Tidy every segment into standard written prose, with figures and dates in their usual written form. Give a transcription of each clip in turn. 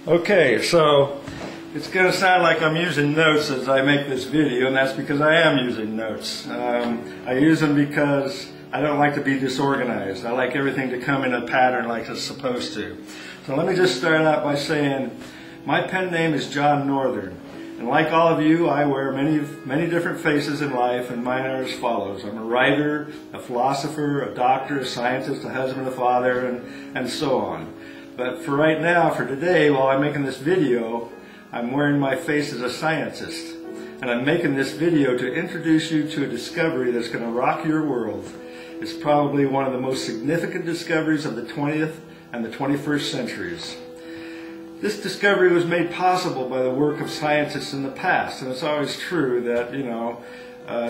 Okay, so it's going to sound like I'm using notes as I make this video, and that's because I am using notes. I use them because I don't like to be disorganized. I like everything to come in a pattern like it's supposed to. So let me just start out by saying my pen name is John Northern. And like all of you, I wear many different faces in life, and mine are as follows. I'm a writer, a philosopher, a doctor, a scientist, a husband, a father, and so on. But for right now, for today, while I'm making this video, I'm wearing my face as a scientist. And I'm making this video to introduce you to a discovery that's going to rock your world. It's probably one of the most significant discoveries of the 20th and the 21st centuries. This discovery was made possible by the work of scientists in the past, and it's always true that,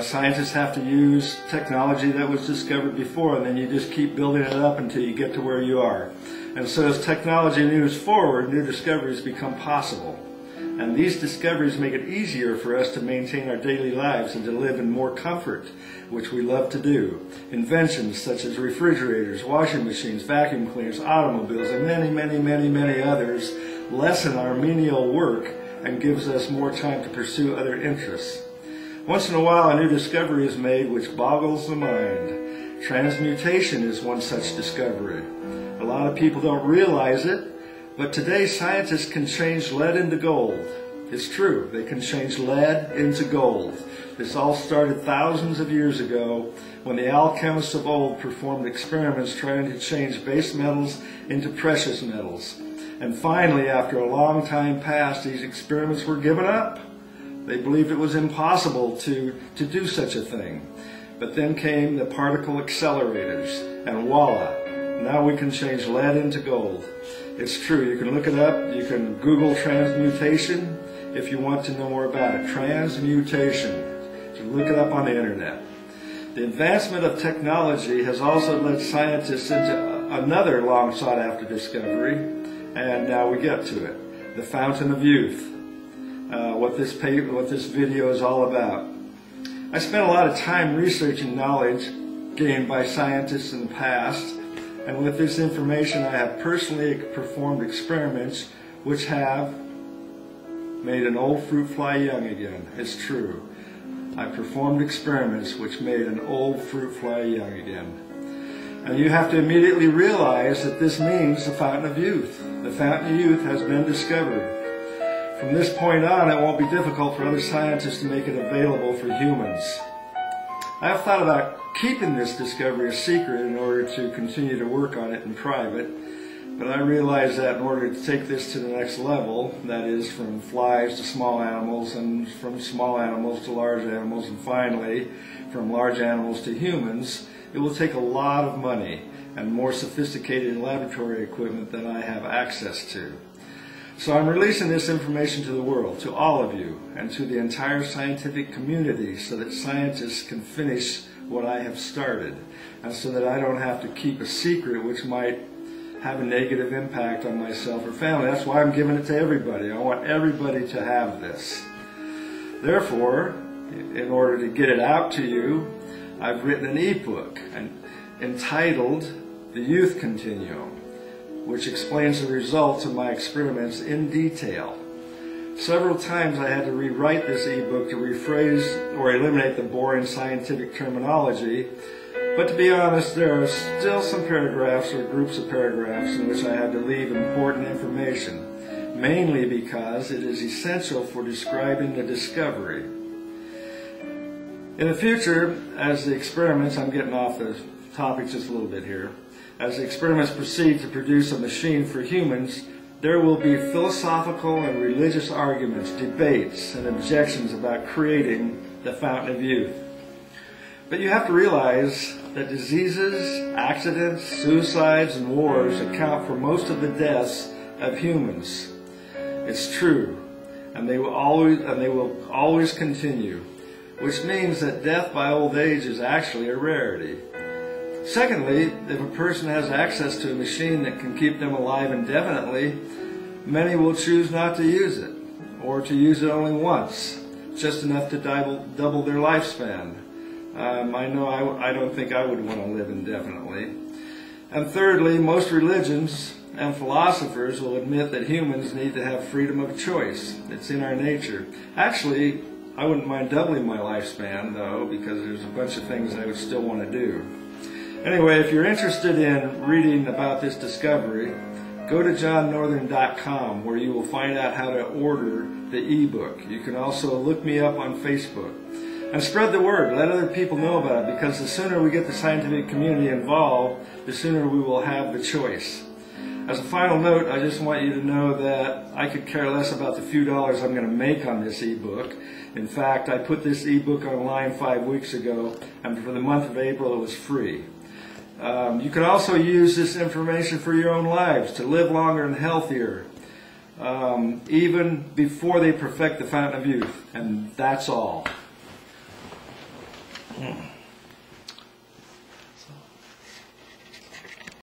scientists have to use technology that was discovered before, and then you just keep building it up until you get to where you are. And so as technology moves forward, new discoveries become possible. And these discoveries make it easier for us to maintain our daily lives and to live in more comfort, which we love to do. Inventions such as refrigerators, washing machines, vacuum cleaners, automobiles, and many others lessen our menial work and gives us more time to pursue other interests. Once in a while, a new discovery is made which boggles the mind. Transmutation is one such discovery. A lot of people don't realize it, but today scientists can change lead into gold. It's true, they can change lead into gold. This all started thousands of years ago when the alchemists of old performed experiments trying to change base metals into precious metals. And finally, after a long time passed, these experiments were given up. They believed it was impossible to do such a thing. But then came the particle accelerators, and voila, now we can change lead into gold. It's true, you can look it up, you can Google transmutation if you want to know more about it. Transmutation. So look it up on the internet. The advancement of technology has also led scientists into another long sought after discovery, and now we get to it. The fountain of youth. What this video is all about. I spent a lot of time researching knowledge gained by scientists in the past, and with this information I have personally performed experiments which have made an old fruit fly young again. It's true. I performed experiments which made an old fruit fly young again. And you have to immediately realize that this means the fountain of youth. The fountain of youth has been discovered. From this point on, it won't be difficult for other scientists to make it available for humans. I have thought about keeping this discovery a secret in order to continue to work on it in private, but I realize that in order to take this to the next level, that is from flies to small animals, and from small animals to large animals, and finally from large animals to humans, it will take a lot of money and more sophisticated laboratory equipment than I have access to. So I'm releasing this information to the world, to all of you, and to the entire scientific community so that scientists can finish what I have started, and so that I don't have to keep a secret which might have a negative impact on myself or family. That's why I'm giving it to everybody. I want everybody to have this. Therefore, in order to get it out to you, I've written an ebook entitled The Youth Continuum, which explains the results of my experiments in detail. Several times I had to rewrite this ebook to rephrase or eliminate the boring scientific terminology, but to be honest, there are still some paragraphs or groups of paragraphs in which I had to leave important information, mainly because it is essential for describing the discovery. In the future, as the experiments, I'm getting off the topic just a little bit here, as the experiments proceed to produce a machine for humans, there will be philosophical and religious arguments, debates, and objections about creating the fountain of youth. But you have to realize that diseases, accidents, suicides, and wars account for most of the deaths of humans. It's true, and they will always continue, which means that death by old age is actually a rarity. Secondly, if a person has access to a machine that can keep them alive indefinitely, many will choose not to use it, or to use it only once, just enough to double their lifespan. I don't think I would want to live indefinitely. And thirdly, most religions and philosophers will admit that humans need to have freedom of choice. It's in our nature. Actually, I wouldn't mind doubling my lifespan, though, because there's a bunch of things I would still want to do. Anyway, if you're interested in reading about this discovery, go to johnnorthern.com, where you will find out how to order the ebook. You can also look me up on Facebook. And spread the word. Let other people know about it, because the sooner we get the scientific community involved, the sooner we will have the choice. As a final note, I just want you to know that I could care less about the few dollars I'm going to make on this ebook. In fact, I put this ebook online 5 weeks ago, and for the month of April it was free. You can also use this information for your own lives, to live longer and healthier, even before they perfect the fountain of youth. And that's all.